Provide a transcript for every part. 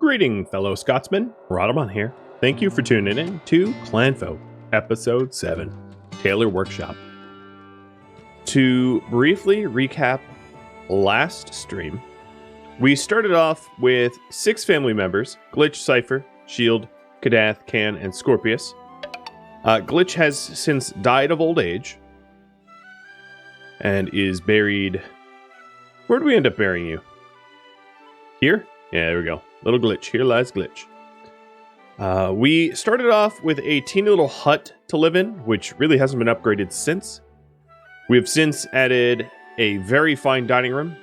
Greeting, fellow Scotsmen. Rodamon here. Thank you for tuning in to Clanfolk, Episode 7, Tailor Workshop. To briefly recap last stream, we started off with 6 family members: Glitch, Cypher, Shield, Kadath, Can, and Scorpius. Glitch has since died of old age and is buried... Where did we end up burying you? Here? Yeah, there we go. Little Glitch. Here lies Glitch. We started off with a teeny little hut to live in, which really hasn't been upgraded since. We have since added a very fine dining room,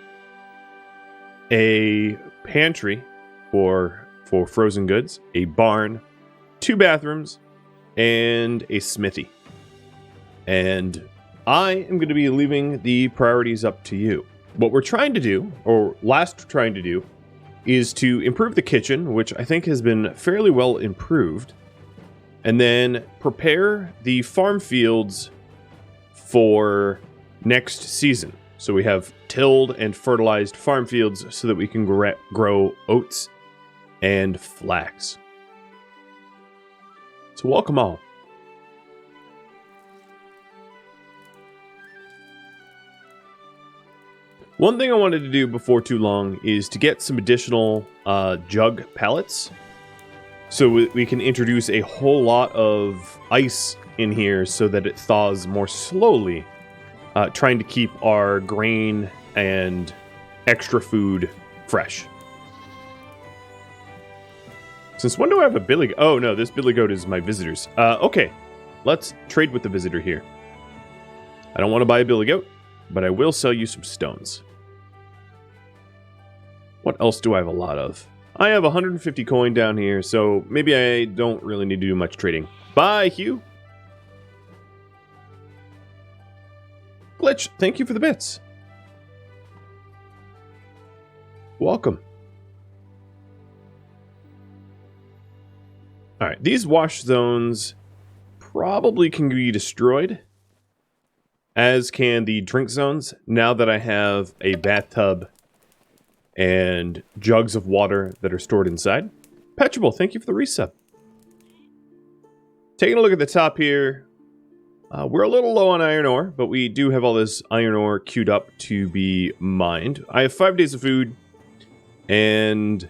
a pantry for frozen goods, a barn, 2 bathrooms, and a smithy. And I am going to be leaving the priorities up to you. What we're trying to do, or last trying to do, is to improve the kitchen, which I think has been fairly well improved, and then prepare the farm fields for next season. So we have tilled and fertilized farm fields so that we can grow oats and flax. So welcome all. One thing I wanted to do before too long is to get some additional jug pellets, so we can introduce a whole lot of ice in here so that it thaws more slowly, trying to keep our grain and extra food fresh. Since when do I have a billy goat? Oh no, this billy goat is my visitor's. Okay, let's trade with the visitor here. I don't want to buy a billy goat, but I will sell you some stones. What else do I have a lot of? I have 150 coin down here, so maybe I don't really need to do much trading. Bye, Hugh! Glitch, thank you for the bits. Welcome. Alright, these wash zones probably can be destroyed, as can the drink zones, now that I have a bathtub and jugs of water that are stored inside. Petrable, thank you for the resub. Taking a look at the top here, we're a little low on iron ore, but we do have all this iron ore queued up to be mined. I have 5 days of food, and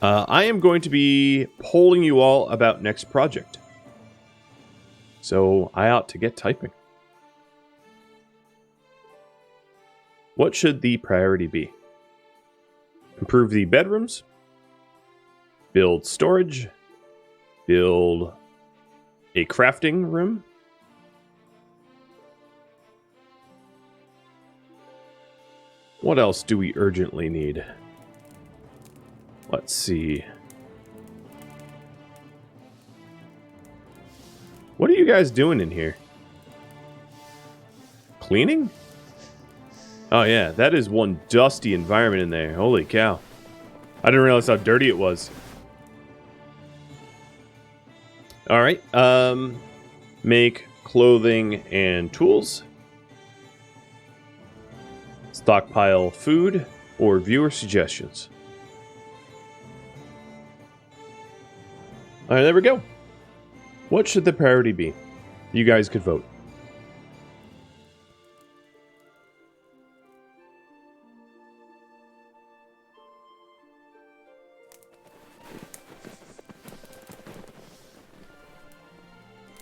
I am going to be polling you all about next project. So I ought to get typing. What should the priority be? Improve the bedrooms, build storage, build a crafting room, what else do we urgently need? Let's see. What are you guys doing in here? Cleaning? Oh yeah, that is one dusty environment in there. Holy cow. I didn't realize how dirty it was. Alright, make clothing and tools. Stockpile food or viewer suggestions. Alright, there we go. What should the priority be? You guys could vote.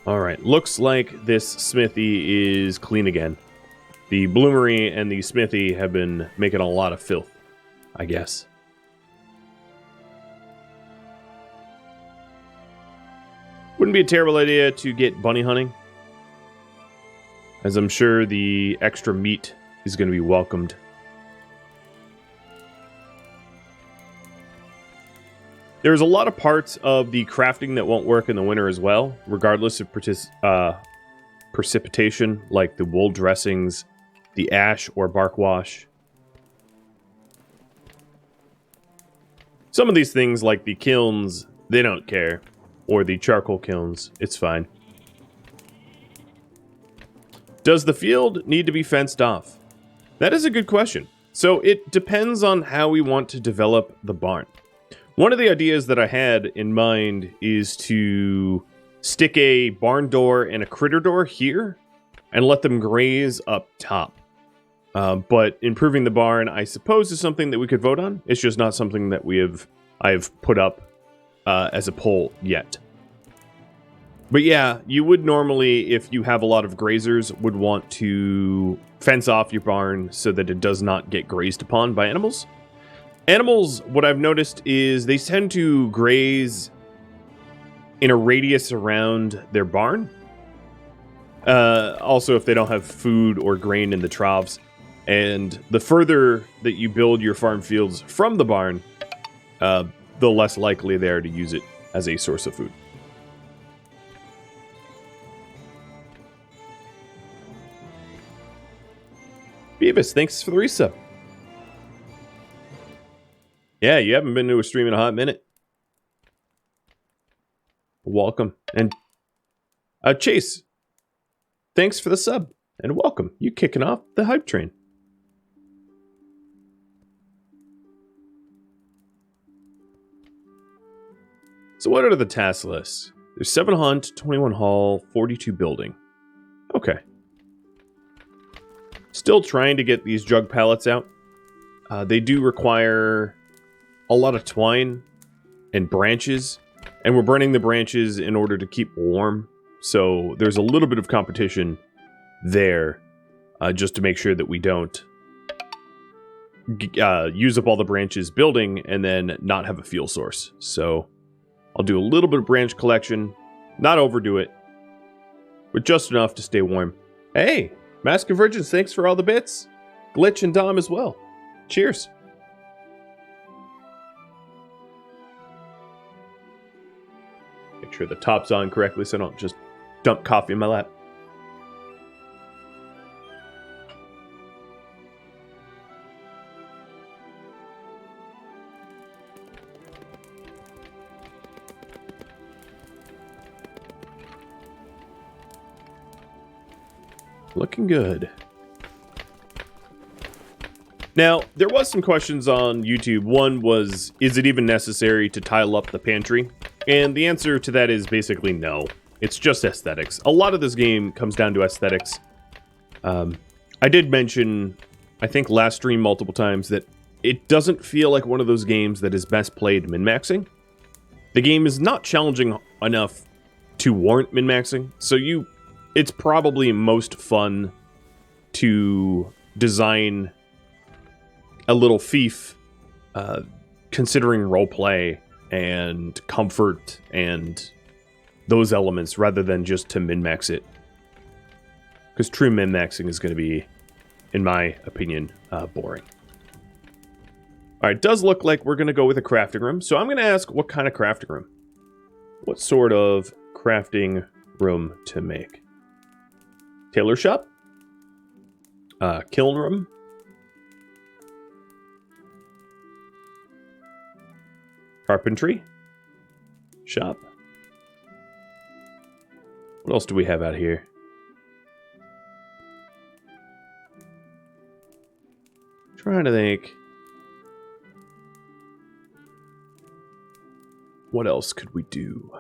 Alright, looks like this smithy is clean again. The bloomery and the smithy have been making a lot of filth, I guess. Wouldn't be a terrible idea to get bunny hunting, as I'm sure the extra meat is going to be welcomed. There's a lot of parts of the crafting that won't work in the winter as well, regardless of precipitation, like the wool dressings, the ash or bark wash. Some of these things, like the kilns, they don't care. Or the charcoal kilns, it's fine. Does the field need to be fenced off? That is a good question. So it depends on how we want to develop the barn. One of the ideas that I had in mind is to stick a barn door and a critter door here and let them graze up top. But improving the barn, I suppose, is something that we could vote on. It's just not something that I've put up as a poll yet. But yeah, you would normally, if you have a lot of grazers, would want to fence off your barn so that it does not get grazed upon by animals. Animals, what I've noticed is they tend to graze in a radius around their barn. Also, if they don't have food or grain in the troughs. And the further that you build your farm fields from the barn, the less likely they are to use it as a source of food. Beavis, thanks for the resub. Yeah, you haven't been to a stream in a hot minute. Welcome. And Chase, thanks for the sub. And welcome. You kicking off the hype train. So what are the task lists? There's 7 hunt, 21 haul, 42 building. Okay. Still trying to get these jug pallets out. They do require a lot of twine and branches, and we're burning the branches in order to keep warm. So there's a little bit of competition there, just to make sure that we don't use up all the branches building and then not have a fuel source. So I'll do a little bit of branch collection, not overdo it, but just enough to stay warm. Hey, Mask of Virgins, thanks for all the bits. Glitch and Dom as well. Cheers. Make sure the top's on correctly so I don't just dump coffee in my lap. Looking good. Now, there was some questions on YouTube. One was, is it even necessary to tile up the pantry? And the answer to that is basically no. It's just aesthetics. A lot of this game comes down to aesthetics. I did mention, I think last stream multiple times, that it doesn't feel like one of those games that is best played min-maxing. The game is not challenging enough to warrant min-maxing, so it's probably most fun to design a little fief, considering roleplay and comfort and those elements, rather than just to min-max it. Because true min-maxing is going to be, in my opinion, boring. Alright, it does look like we're going to go with a crafting room. So I'm going to ask, what kind of crafting room? What sort of crafting room to make? Tailor shop? Kiln room? Carpentry? Shop? What else do we have out here? Trying to think. What else could we do?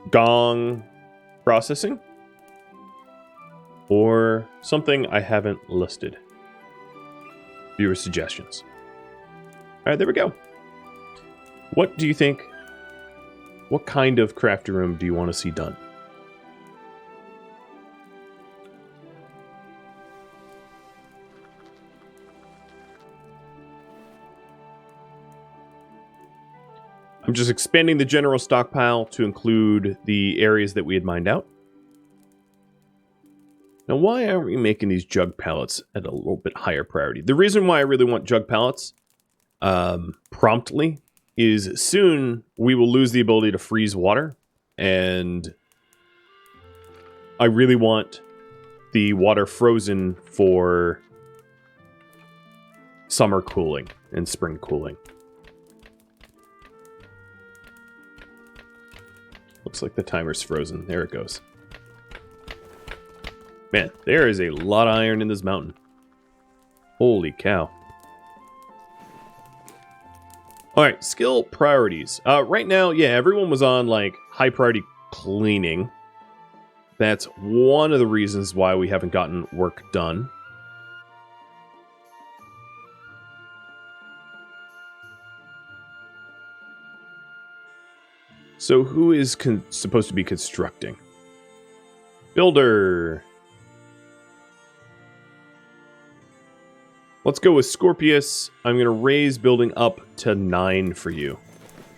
Gong processing? Or something I haven't listed. Viewer suggestions. Alright, there we go. What do you think? What kind of crafting room do you want to see done? I'm just expanding the general stockpile to include the areas that we had mined out. Now, why aren't we making these jug pallets at a little bit higher priority? The reason why I really want jug pallets promptly is soon we will lose the ability to freeze water, and I really want the water frozen for summer cooling and spring cooling. Looks like the timer's frozen. There it goes. Man, there is a lot of iron in this mountain. Holy cow. Alright, skill priorities. Right now, yeah, everyone was on, like, high priority cleaning. That's one of the reasons why we haven't gotten work done. So who is supposed to be constructing? Builder. Let's go with Scorpius. I'm going to raise building up to 9 for you.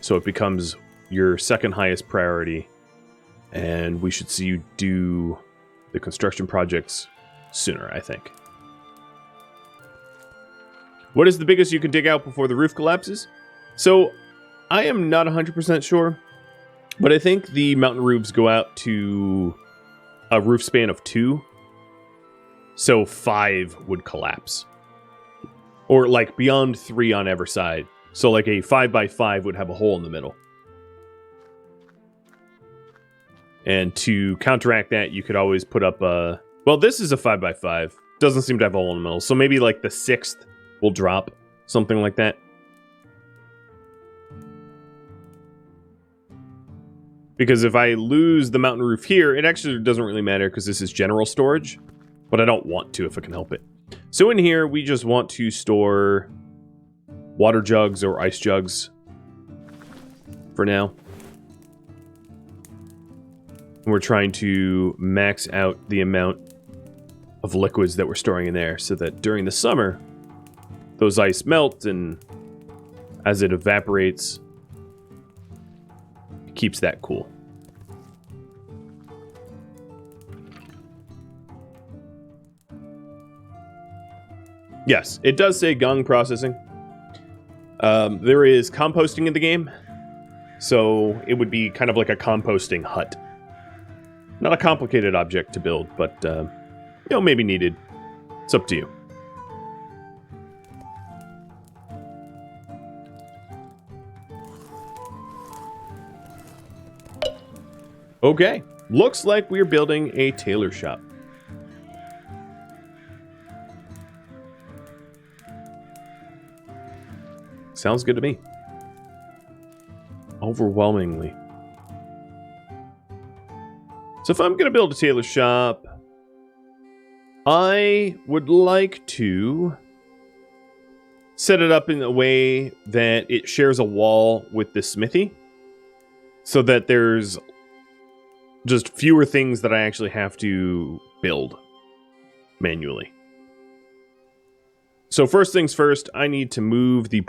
So it becomes your second highest priority. And we should see you do the construction projects sooner, I think. What is the biggest you can dig out before the roof collapses? So I am not 100% sure. But I think the mountain roofs go out to a roof span of 2. So 5 would collapse. Or like beyond 3 on every side. So like a 5x5 would have a hole in the middle. And to counteract that, you could always put up a... Well, this is a 5x5. Doesn't seem to have a hole in the middle. So maybe like the 6th will drop. Something like that. Because if I lose the mountain roof here, it actually doesn't really matter because this is general storage. But I don't want to if I can help it. So in here, we just want to store water jugs or ice jugs for now. And we're trying to max out the amount of liquids that we're storing in there so that during the summer, those ice melt and as it evaporates, it keeps that cool. Yes, it does say gong processing. There is composting in the game, so it would be kind of like a composting hut. Not a complicated object to build, but, you know, maybe needed. It's up to you. Okay, looks like we're building a tailor shop. Sounds good to me. Overwhelmingly. So if I'm going to build a tailor shop, I would like to set it up in a way that it shares a wall with the smithy so that there's just fewer things that I actually have to build manually. So first things first, I need to move the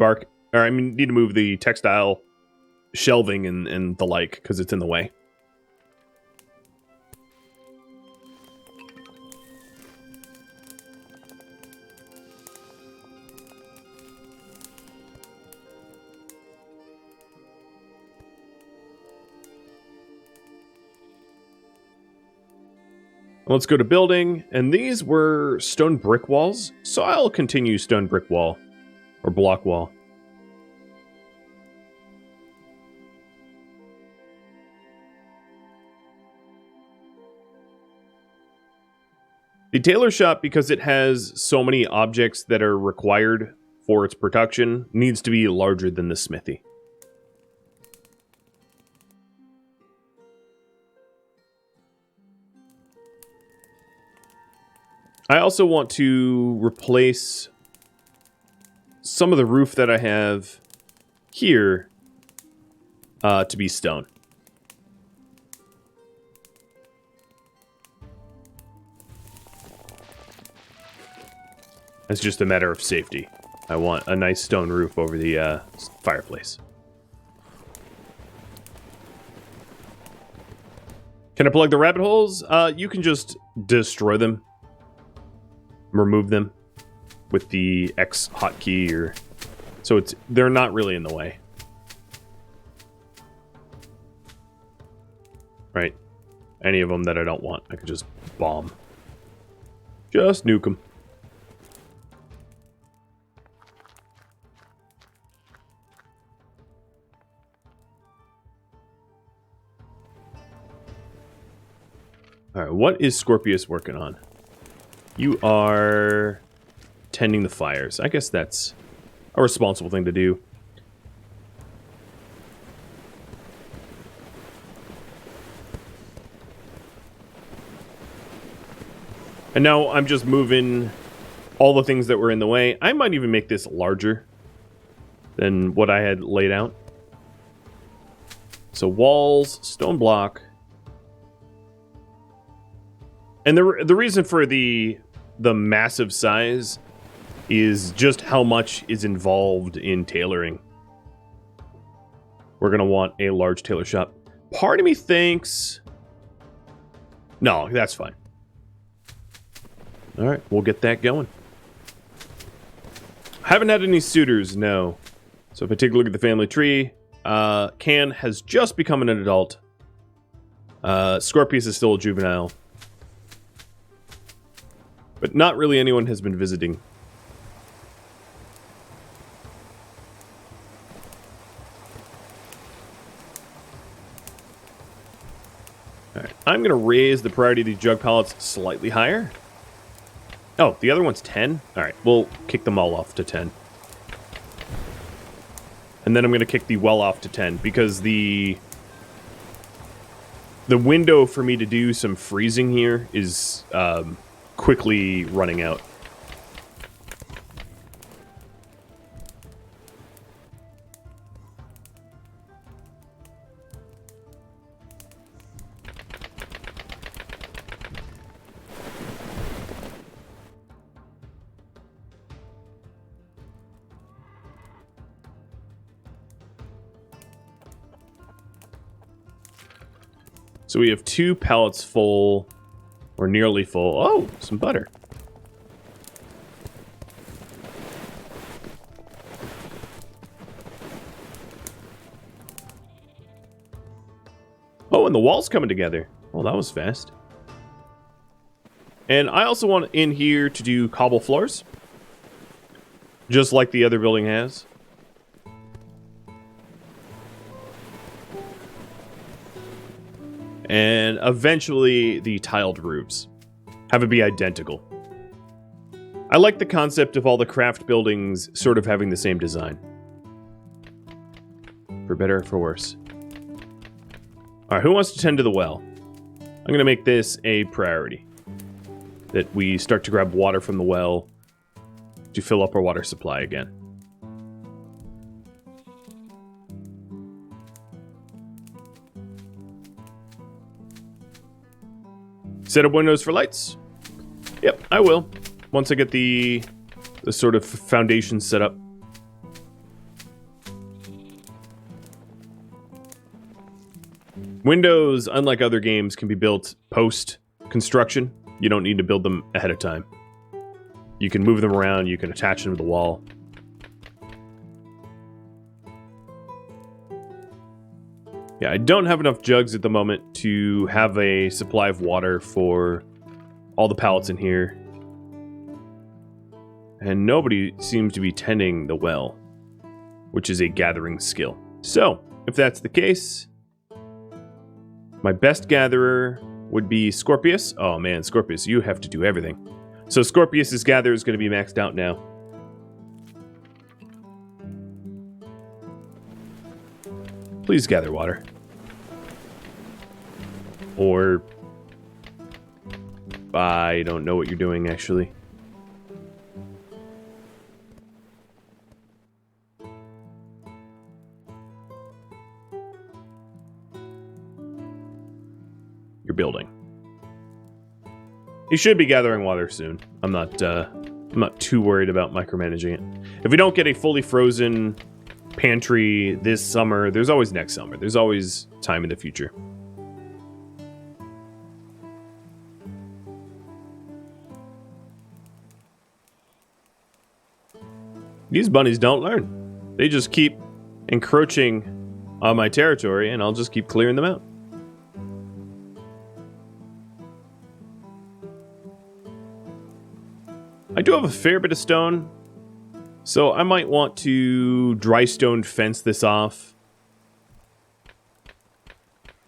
need to move the textile shelving and the like because it's in the way. Let's go to building, and these were stone brick walls, so I'll continue stone brick wall, or block wall. The tailor shop, because it has so many objects that are required for its production, needs to be larger than the smithy. I also want to replace some of the roof that I have here to be stone. It's just a matter of safety. I want a nice stone roof over the fireplace. Can I plug the rabbit holes? You can just destroy them. Remove them with the X hotkey, or so they're not really in the way. Right? Any of them that I don't want, I could just bomb. Just nuke them. Alright, what is Scorpius working on? You are tending the fires. I guess that's a responsible thing to do. And now I'm just moving all the things that were in the way. I might even make this larger than what I had laid out. So walls, stone block. And the reason for the massive size is just how much is involved in tailoring. We're going to want a large tailor shop. Part of me thinks... No, that's fine. All right, we'll get that going. Haven't had any suitors, no. So if I take a look at the family tree, Can has just become an adult. Scorpius is still a juvenile. But not really anyone has been visiting. Alright, I'm going to raise the priority of these jug pallets slightly higher. Oh, the other one's 10? Alright, we'll kick them all off to 10. And then I'm going to kick the well off to 10, because the window for me to do some freezing here is quickly running out. So we have 2 pallets full, or nearly full. Oh, some butter. Oh, and the wall's coming together. Oh, that was fast. And I also want in here to do cobble floors, just like the other building has. And eventually the tiled roofs. Have it be identical. I like the concept of all the craft buildings sort of having the same design. For better or for worse. Alright, who wants to tend to the well? I'm going to make this a priority. That we start to grab water from the well to fill up our water supply again. Set up windows for lights? Yep, I will. Once I get the sort of foundation set up. Windows, unlike other games, can be built post-construction. You don't need to build them ahead of time. You can move them around, you can attach them to the wall. Yeah, I don't have enough jugs at the moment to have a supply of water for all the pallets in here. And nobody seems to be tending the well, which is a gathering skill. So, if that's the case, my best gatherer would be Scorpius. Oh man, Scorpius, you have to do everything. So Scorpius's gatherer is going to be maxed out now. Please gather water. Or... I don't know what you're doing, actually. You're building. You should be gathering water soon. I'm not too worried about micromanaging it. If we don't get a fully frozen pantry this summer, there's always next summer. There's always time in the future. These bunnies don't learn. They just keep encroaching on my territory, and I'll just keep clearing them out. I do have a fair bit of stone, so I might want to dry stone fence this off.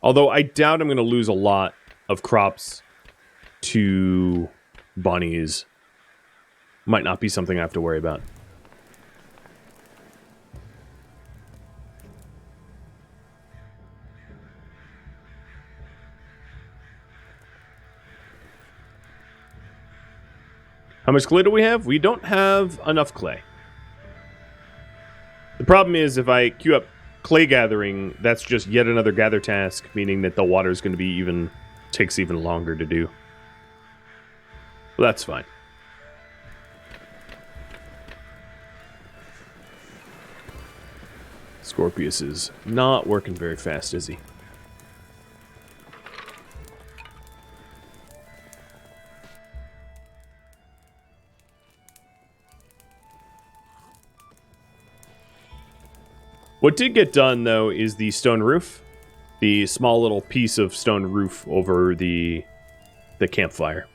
Although I doubt I'm going to lose a lot of crops to bunnies. Might not be something I have to worry about. How much clay do we have? We don't have enough clay. The problem is if I queue up clay gathering, that's just yet another gather task, meaning that the water is going to be takes even longer to do. Well, that's fine. Scorpius is not working very fast, is he? What did get done, though, is the stone roof. The small little piece of stone roof over the campfire.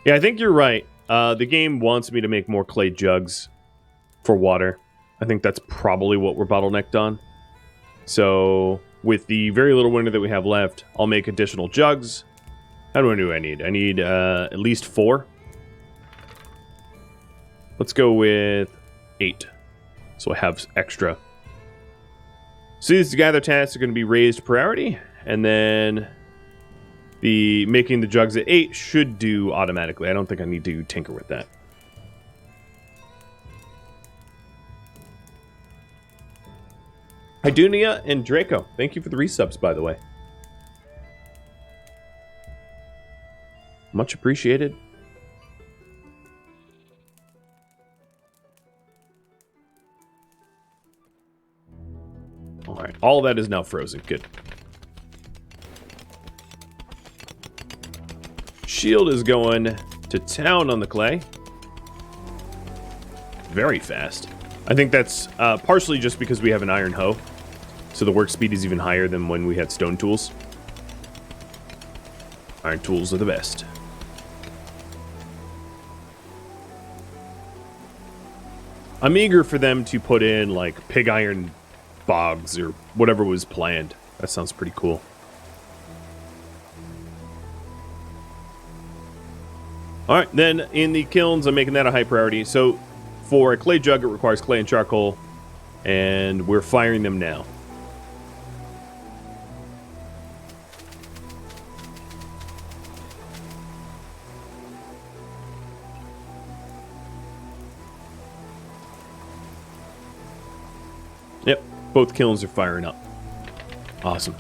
Yeah, I think you're right. The game wants me to make more clay jugs for water. I think that's probably what we're bottlenecked on. So, with the very little winter that we have left, I'll make additional jugs. How many do I need? I need at least 4. Let's go with 8. So I have extra. So these gather tasks are going to be raised priority, and then the making the jugs at 8 should do automatically. I don't think I need to tinker with that. Hydunia and Draco, thank you for the resubs, by the way. Much appreciated. Alright, all that is now frozen. Good. Shield is going to town on the clay. Very fast. I think that's partially just because we have an iron hoe. So the work speed is even higher than when we had stone tools. Iron tools are the best. I'm eager for them to put in, like, pig iron bogs or whatever was planned. That sounds pretty cool. Alright, then in the kilns, I'm making that a high priority. So for a clay jug, it requires clay and charcoal, and we're firing them now. Yep, both kilns are firing up. Awesome.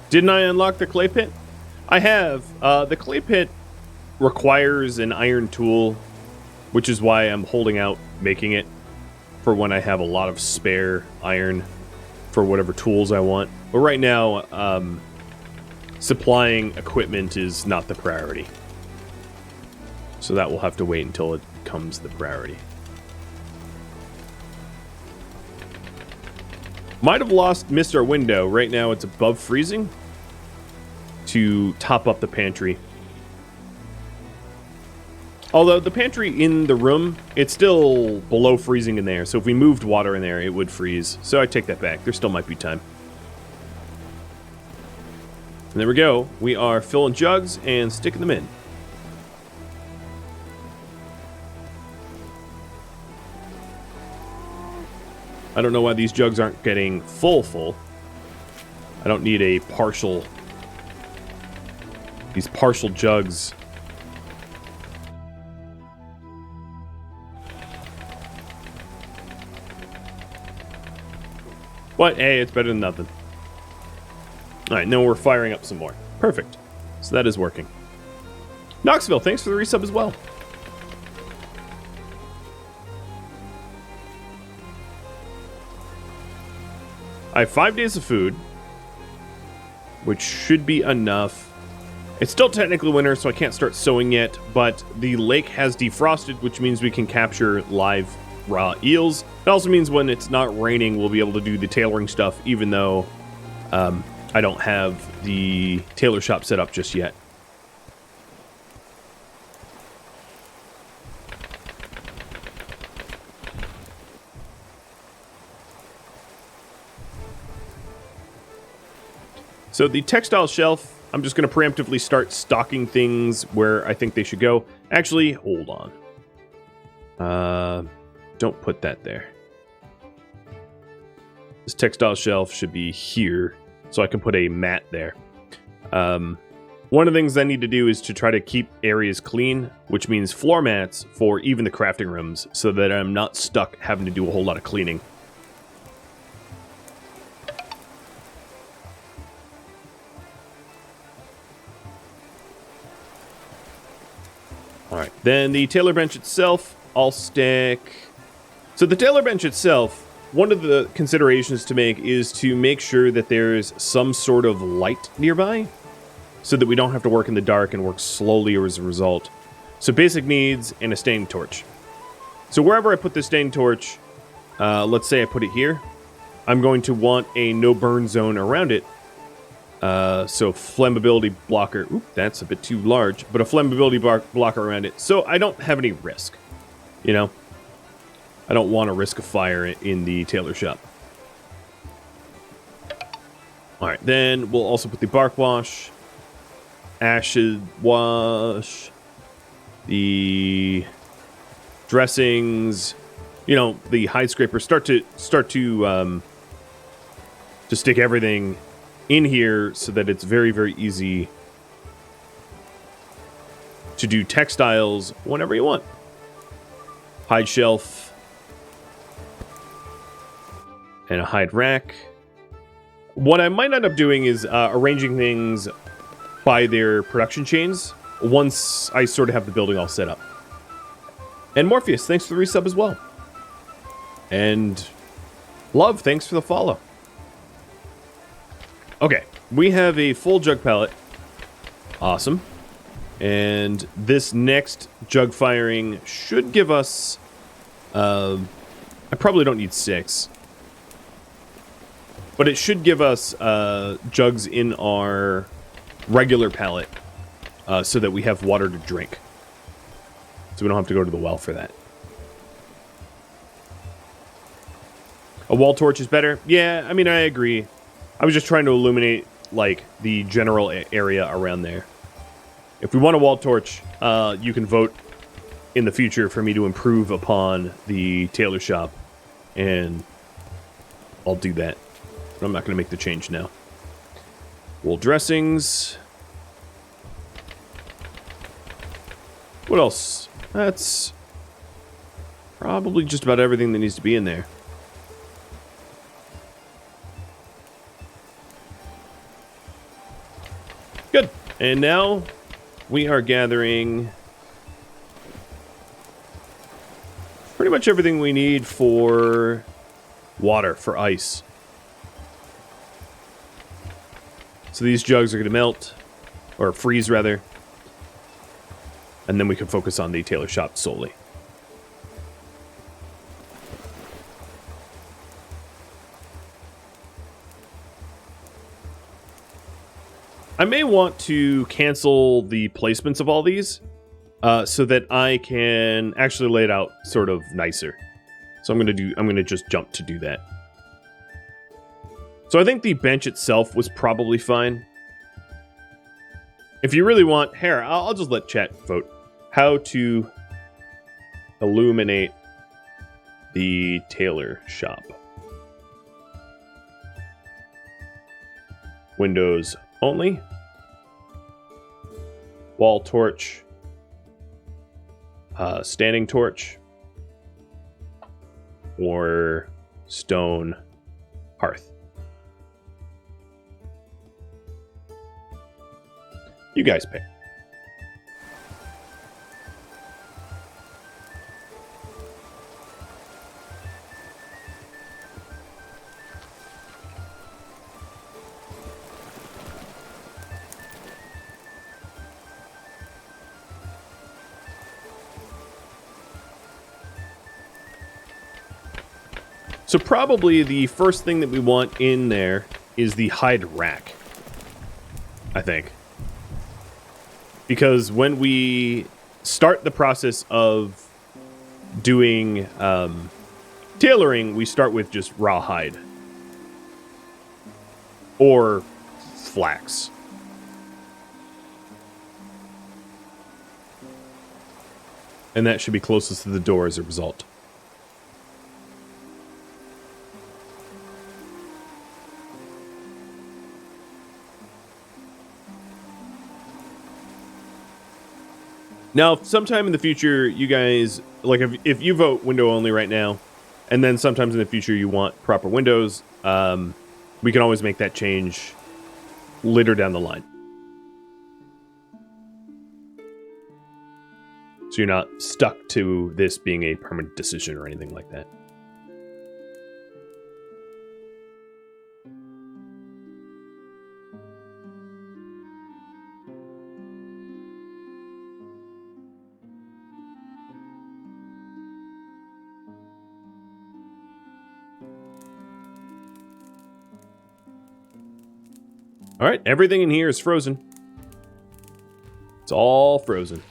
Didn't I unlock the clay pit? I have. The clay pit requires an iron tool, which is why I'm holding out making it for when I have a lot of spare iron for whatever tools I want. But right now, supplying equipment is not the priority. So that will have to wait until it becomes the priority. Might have missed our window. Right now it's above freezing to top up the pantry. Although the pantry in the room, it's still below freezing in there. So if we moved water in there, it would freeze. So I take that back. There still might be time. And there we go. We are filling jugs and sticking them in. I don't know why these jugs aren't getting full. I don't need a partial... These partial jugs. What? Hey, it's better than nothing. Alright, now we're firing up some more. Perfect. So that is working. Knoxville, thanks for the resub as well. I have 5 days of food, which should be enough. It's still technically winter, so I can't start sowing yet, but the lake has defrosted, which means we can capture live raw eels. It also means when it's not raining, we'll be able to do the tailoring stuff, even though I don't have the tailor shop set up just yet. So the textile shelf, I'm just going to preemptively start stocking things where I think they should go. Actually, hold on. Don't put that there. This textile shelf should be here, so I can put a mat there. One of the things I need to do is to try to keep areas clean, which means floor mats for even the crafting rooms, so that I'm not stuck having to do a whole lot of cleaning. Alright, then the Tailor bench itself, I'll stick... So the Tailor bench itself, one of the considerations to make is to make sure that there's some sort of light nearby, so that we don't have to work in the dark and work slowly as a result. So basic needs and a staying torch. So wherever I put the staying torch, let's say I put it here, I'm going to want a no burn zone around it. So flammability blocker, oop, that's a bit too large, but a flammability blocker around it, so I don't have any risk, you know? I don't want to risk a fire in the tailor shop. Alright, then we'll also put the bark wash, acid wash, the dressings, you know, the hide scraper, start to stick everything in here so that it's very, very easy to do textiles whenever you want. Hide shelf and a hide rack. What I might end up doing is arranging things by their production chains once I sort of have the building all set up. And Morpheus, thanks for the resub as well. And Love, thanks for the follow. Okay, we have a full jug pallet. Awesome. And this next jug firing should give us... I probably don't need 6. But it should give us jugs in our regular pallet so that we have water to drink. So we don't have to go to the well for that. A wall torch is better? Yeah, I mean, I agree. I was just trying to illuminate, like, the general area around there. If we want a wall torch, you can vote in the future for me to improve upon the tailor shop. And I'll do that. But I'm not going to make the change now. Wool dressings. What else? That's probably just about everything that needs to be in there. Good. And now we are gathering pretty much everything we need for water, for ice. So these jugs are going to melt, or freeze rather, and then we can focus on the tailor shop solely. I may want to cancel the placements of all these so that I can actually lay it out sort of nicer. So I'm going to just jump to do that. So I think the bench itself was probably fine. If you really want, here, I'll just let chat vote. How to illuminate the tailor shop. Windows only. Wall torch. Standing torch. Or stone hearth. You guys pick. So probably the first thing that we want in there is the hide rack, I think. Because when we start the process of doing tailoring, we start with just raw hide. Or flax. And that should be closest to the door as a result. Now, sometime in the future, you guys, like if you vote window only right now, and then sometimes in the future you want proper windows, we can always make that change later down the line. So you're not stuck to this being a permanent decision or anything like that. All right, everything in here is frozen. It's all frozen.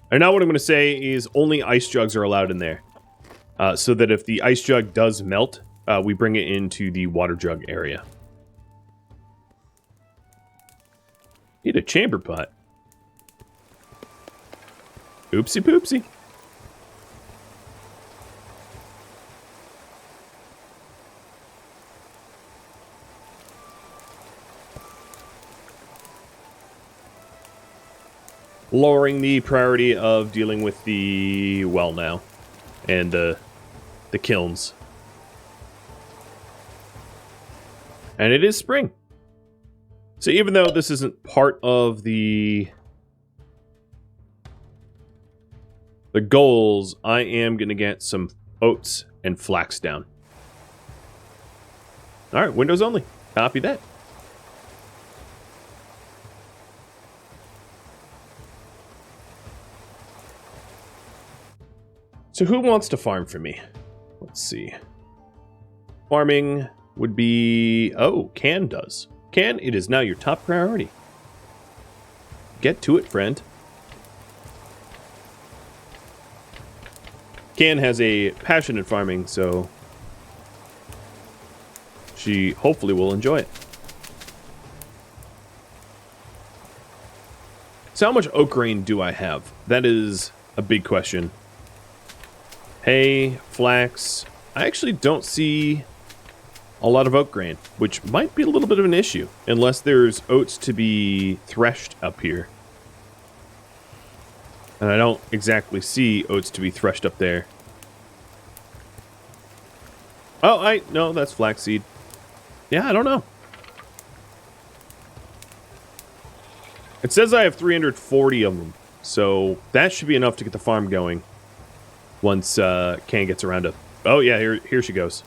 And now what I'm going to say is only ice jugs are allowed in there. So that if the ice jug does melt, we bring it into the water jug area. Need a chamber pot. Oopsie poopsie. Lowering the priority of dealing with the well now. And the kilns. And it is spring. So even though this isn't part of the goals, I am going to get some oats and flax down. Alright, windows only. Copy that. So who wants to farm for me? Let's see. Farming would be... Oh, Can does. Can, it is now your top priority. Get to it, friend. Can has a passion in farming, so she hopefully will enjoy it. So how much oak grain do I have? That is a big question. Hay, flax. I actually don't see a lot of oat grain, which might be a little bit of an issue, unless there's oats to be threshed up here. And I don't exactly see oats to be threshed up there. Oh, no, that's flaxseed. Yeah, I don't know. It says I have 340 of them, so that should be enough to get the farm going. Once Can gets around to... Oh, yeah, here she goes.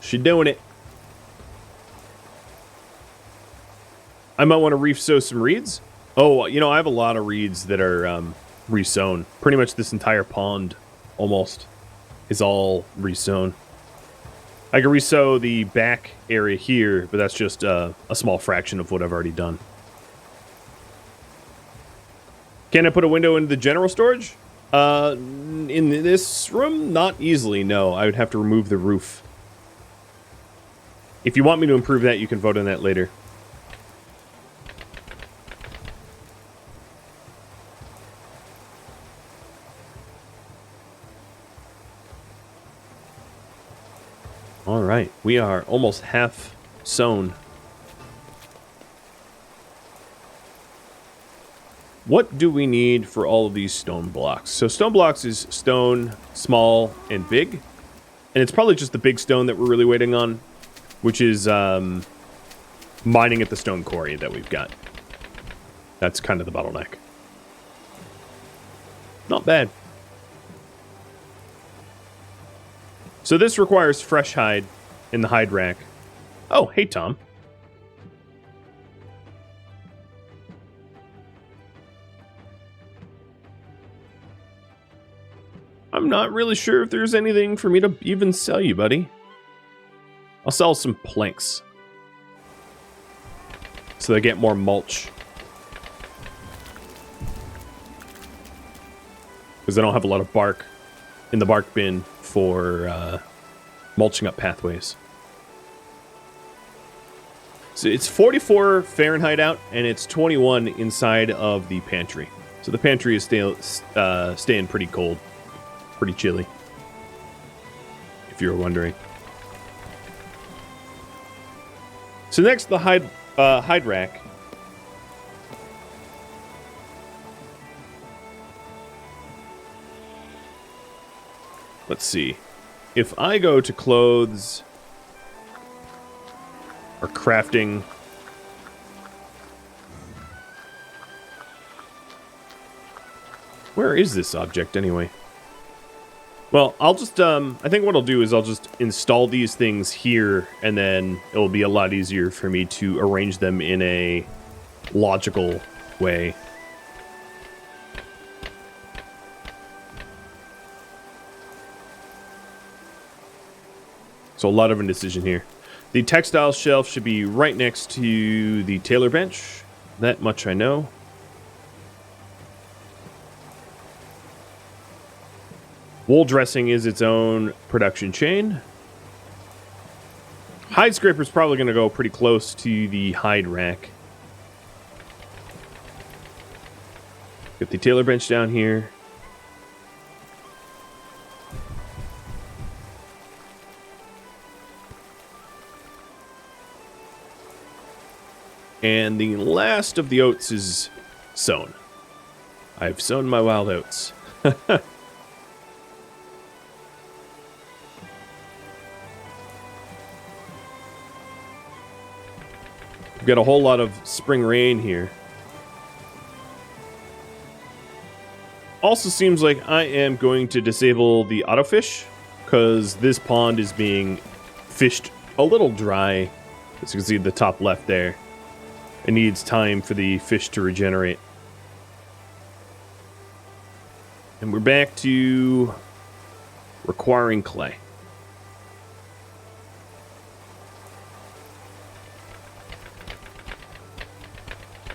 She doing it. I might want to reef-sow some reeds. Oh, you know, I have a lot of reeds that are resown. Pretty much this entire pond, almost, is all resown. I can resow the back area here, but that's just a small fraction of what I've already done. Can I put a window into the general storage? In this room, not easily, no. I would have to remove the roof. If you want me to improve that, you can vote on that later. Alright, we are almost half sown. What do we need for all of these stone blocks? So stone blocks is stone, small, and big. And it's probably just the big stone that we're really waiting on, which is mining at the stone quarry that we've got. That's kind of the bottleneck. Not bad. So this requires fresh hide in the hide rack. Oh, hey, Tom. I'm not really sure if there's anything for me to even sell you, buddy. I'll sell some planks. So they get more mulch. Because I don't have a lot of bark in the bark bin for mulching up pathways. So it's 44 Fahrenheit out, and it's 21 inside of the pantry. So the pantry is staying pretty cold, pretty chilly, if you were wondering. So next, the hide rack. Let's see. If I go to clothes or crafting, where is this object anyway? Well, I'll just, I think what I'll do is I'll just install these things here, and then it'll be a lot easier for me to arrange them in a logical way. So a lot of indecision here. The textile shelf should be right next to the tailor bench. That much I know. Wool dressing is its own production chain. Hide scraper is probably going to go pretty close to the hide rack. Get the tailor bench down here. And the last of the oats is sown. I've sown my wild oats. We've got a whole lot of spring rain here. Also seems like I am going to disable the autofish, because this pond is being fished a little dry. As you can see at the top left there. It needs time for the fish to regenerate. And we're back to requiring clay.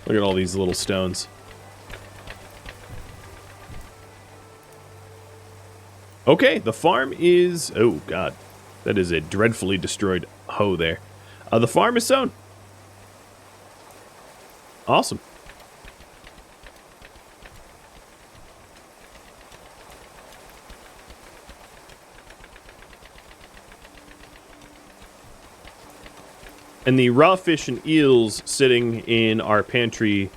Look at all these little stones. Okay, the farm is... Oh, God. That is a dreadfully destroyed hoe there. The farm is sown. Awesome. And the raw fish and eels sitting in our pantry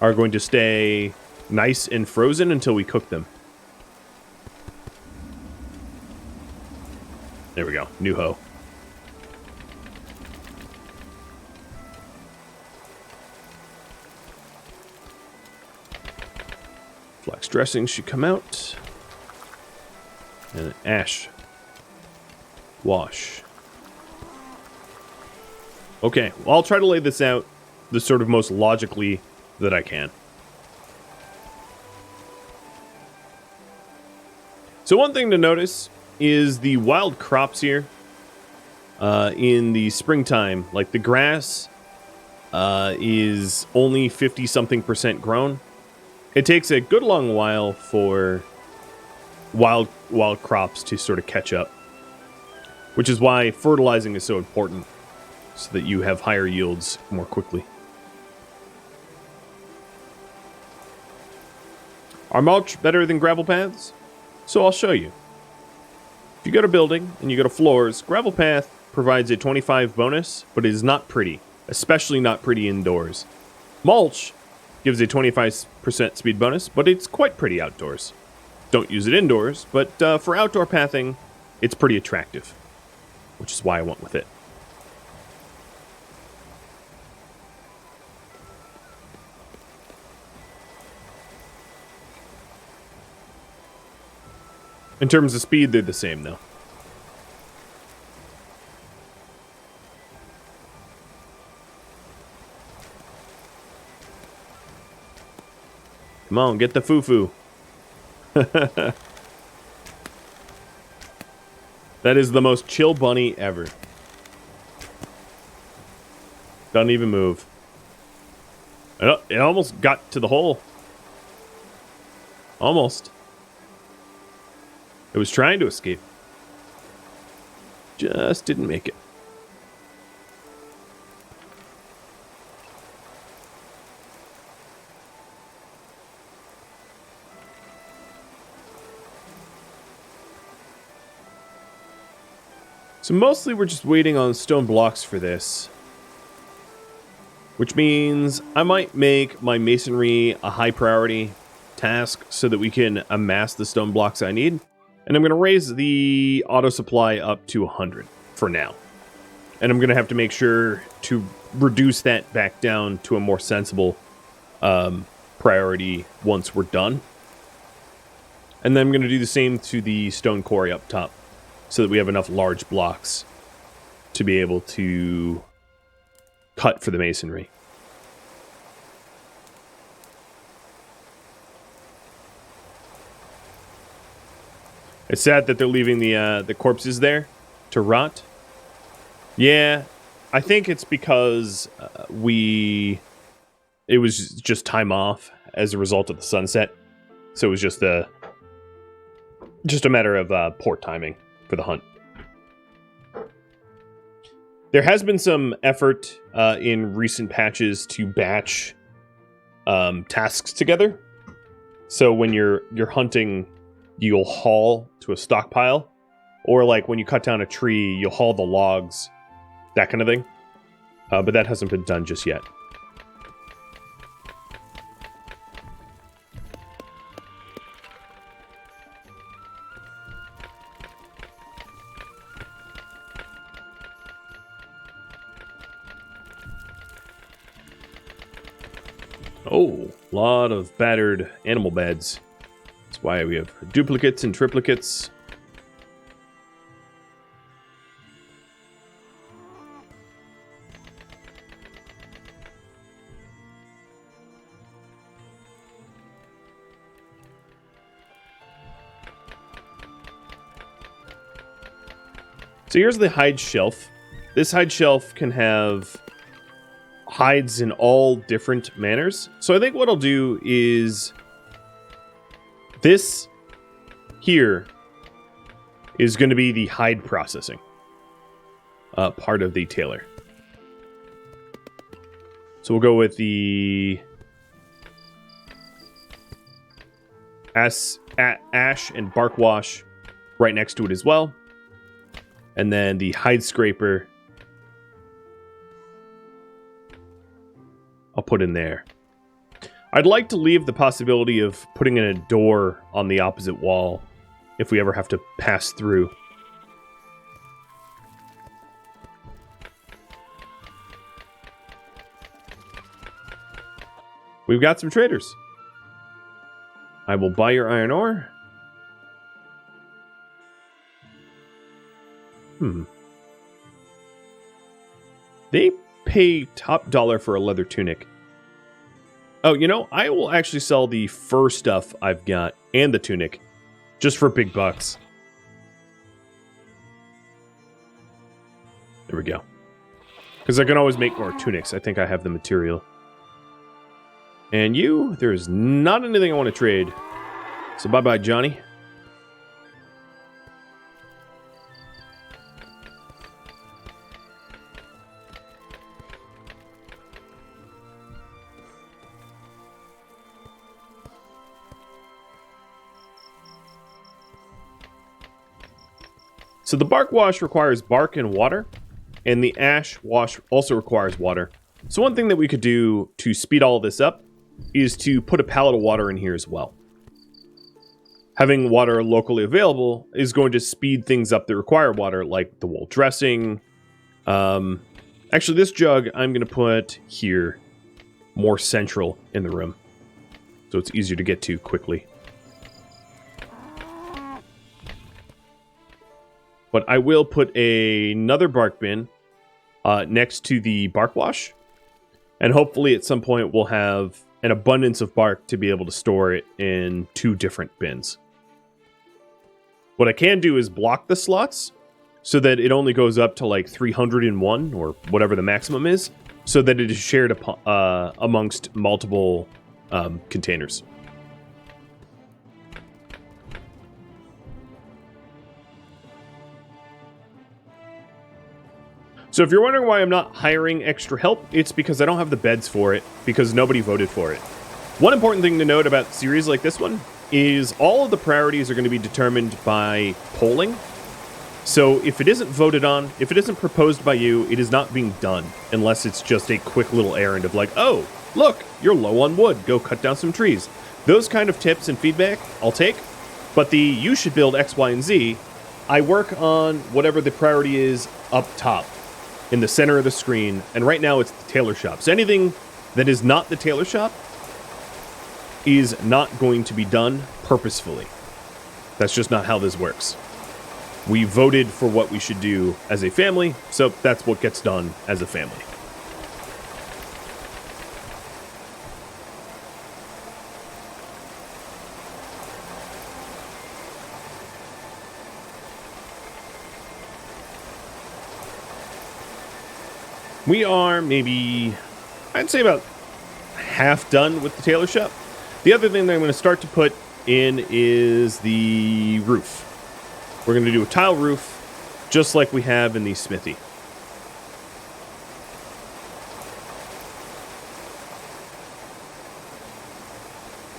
are going to stay nice and frozen until we cook them. There we go. New hoe. Flax dressing should come out. And an ash wash. Okay, well, I'll try to lay this out the sort of most logically that I can. So one thing to notice is the wild crops here in the springtime. Like the grass is only 50-something% grown. It takes a good long while for wild crops to sort of catch up, which is why fertilizing is so important, so that you have higher yields more quickly. Are mulch better than gravel paths? So I'll show you. If you go to building and you go to floors, gravel path provides a 25 bonus, but it is not pretty, especially not pretty indoors. Mulch gives a 25% speed bonus, but it's quite pretty outdoors. Don't use it indoors, but for outdoor pathing, it's pretty attractive, which is why I went with it. In terms of speed, they're the same, though. Come on, get the foo-foo. That is the most chill bunny ever. Doesn't even move. It almost got to the hole. Almost. It was trying to escape. Just didn't make it. So mostly we're just waiting on stone blocks for this. Which means I might make my masonry a high priority task so that we can amass the stone blocks I need. And I'm going to raise the auto supply up to 100 for now. And I'm going to have to make sure to reduce that back down to a more sensible priority once we're done. And then I'm going to do the same to the stone quarry up top so that we have enough large blocks to be able to cut for the masonry. It's sad that they're leaving the corpses there to rot. Yeah, I think it's because it was just time off as a result of the sunset, so it was just a matter of poor timing for the hunt. There has been some effort in recent patches to batch tasks together. So when you're hunting, you'll haul to a stockpile, or like when you cut down a tree, you'll haul the logs, that kind of thing. But that hasn't been done just yet. Oh, a lot of battered animal beds. That's why we have duplicates and triplicates. So here's the hide shelf. This hide shelf can have hides in all different manners. So I think what I'll do is this here is going to be the hide processing part of the Tailor. So we'll go with the ash and bark wash right next to it as well. And then the hide scraper I'll put in there. I'd like to leave the possibility of putting in a door on the opposite wall if we ever have to pass through. We've got some traders. I will buy your iron ore. They pay top dollar for a leather tunic. Oh, you know, I will actually sell the fur stuff I've got and the tunic just for big bucks. There we go. Because I can always make more tunics. I think I have the material. And you, there is not anything I want to trade. So bye-bye, Johnny. So the bark wash requires bark and water, and the ash wash also requires water. So one thing that we could do to speed all of this up is to put a pallet of water in here as well. Having water locally available is going to speed things up that require water, like the wool dressing. Actually, this jug I'm going to put here, more central in the room, so it's easier to get to quickly. But I will put another bark bin next to the bark wash. And hopefully at some point we'll have an abundance of bark to be able to store it in 2 different bins. What I can do is block the slots so that it only goes up to like 301 or whatever the maximum is, so that it is shared amongst multiple containers. So if you're wondering why I'm not hiring extra help, it's because I don't have the beds for it, because nobody voted for it. One important thing to note about series like this one is all of the priorities are going to be determined by polling. So if it isn't voted on, if it isn't proposed by you, it is not being done unless it's just a quick little errand of like, oh, look, you're low on wood, go cut down some trees. Those kind of tips and feedback I'll take, but the you should build X, Y, and Z, I work on whatever the priority is up top in the center of the screen, and right now it's the tailor shop. So anything that is not the tailor shop is not going to be done purposefully. That's just not how this works. We voted for what we should do as a family, so that's what gets done as a family. We are maybe, I'd say about half done with the tailor shop. The other thing that I'm going to start to put in is the roof. We're going to do a tile roof, just like we have in the smithy.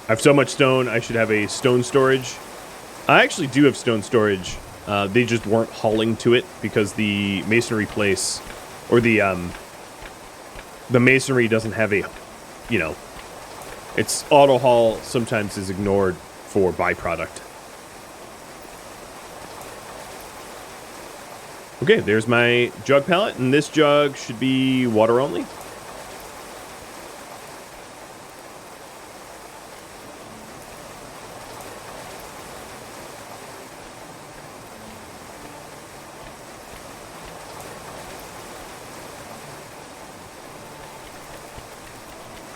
I have so much stone, I should have a stone storage. I actually do have stone storage. They just weren't hauling to it because the masonry place, or the masonry doesn't have a, you know, its auto haul sometimes is ignored for byproduct. Okay, there's my jug pallet, and this jug should be water only.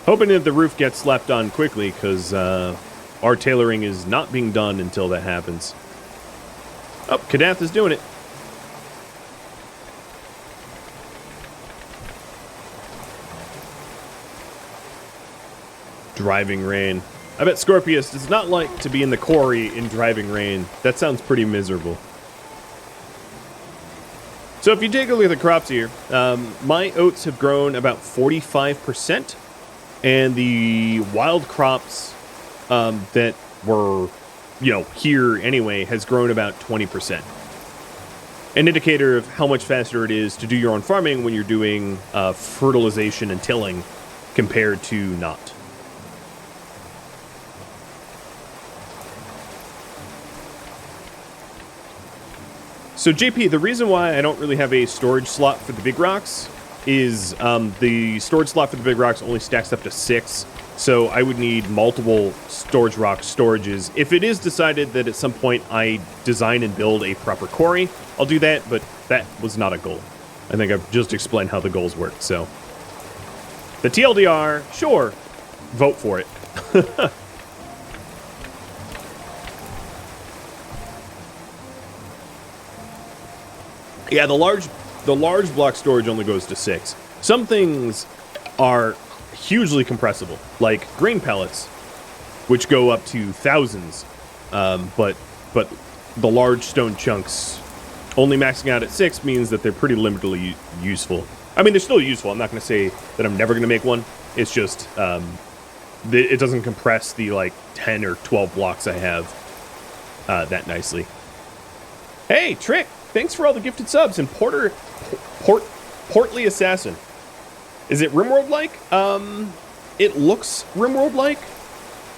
Hoping that the roof gets slapped on quickly, because our tailoring is not being done until that happens. Oh, Kadath is doing it. Driving rain. I bet Scorpius does not like to be in the quarry in driving rain. That sounds pretty miserable. So if you take a look at the crops here, my oats have grown about 45%, and the wild crops that were, you know, here anyway has grown about 20%. An indicator of how much faster it is to do your own farming when you're doing fertilization and tilling compared to not. So JP, the reason why I don't really have a storage slot for the big rocks is the storage slot for the big rocks only stacks up to 6. So I would need multiple storage rock storages. If it is decided that at some point I design and build a proper quarry, I'll do that, but that was not a goal. I think I've just explained how the goals work, so. The TLDR, sure, vote for it. Yeah, the large block storage only goes to 6. Some things are hugely compressible, like grain pellets, which go up to thousands. But the large stone chunks only maxing out at 6 means that they're pretty limitedly useful. I mean, they're still useful. I'm not going to say that I'm never going to make one. It's just it doesn't compress the like 10 or 12 blocks I have that nicely. Hey, Trick! Thanks for all the gifted subs. And Portly Assassin. Is it Rimworld-like? It looks Rimworld-like,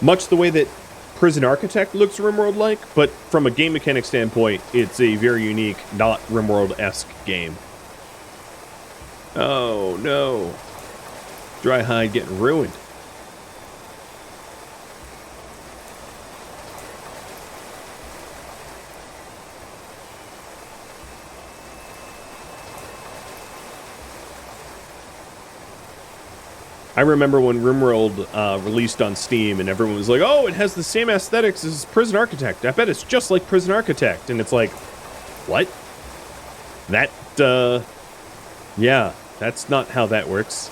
much the way that Prison Architect looks Rimworld-like, but from a game mechanic standpoint, it's a very unique, not Rimworld-esque game. Oh, no. Dry hide getting ruined. I remember when RimWorld released on Steam and everyone was like, oh, it has the same aesthetics as Prison Architect. I bet it's just like Prison Architect. And it's like, what? Yeah, that's not how that works.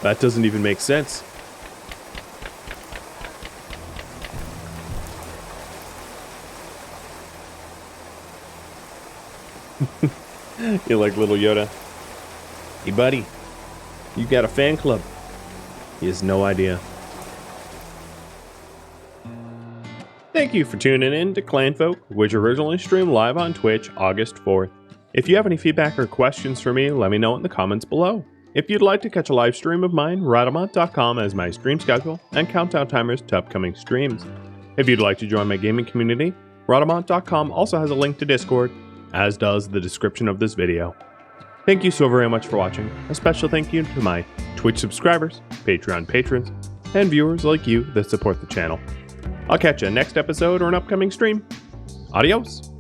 That doesn't even make sense. You're like little Yoda. Hey, buddy, you got a fan club. He has no idea. Thank you for tuning in to Clanfolk, which originally streamed live on Twitch August 4th. If you have any feedback or questions for me, let me know in the comments below. If you'd like to catch a live stream of mine, Radamont.com as my stream schedule and countdown timers to upcoming streams. If you'd like to join my gaming community, Radamont.com also has a link to Discord, as does the description of this video. Thank you so very much for watching. A special thank you to my Twitch subscribers, Patreon patrons, and viewers like you that support the channel. I'll catch you next episode or an upcoming stream. Adios!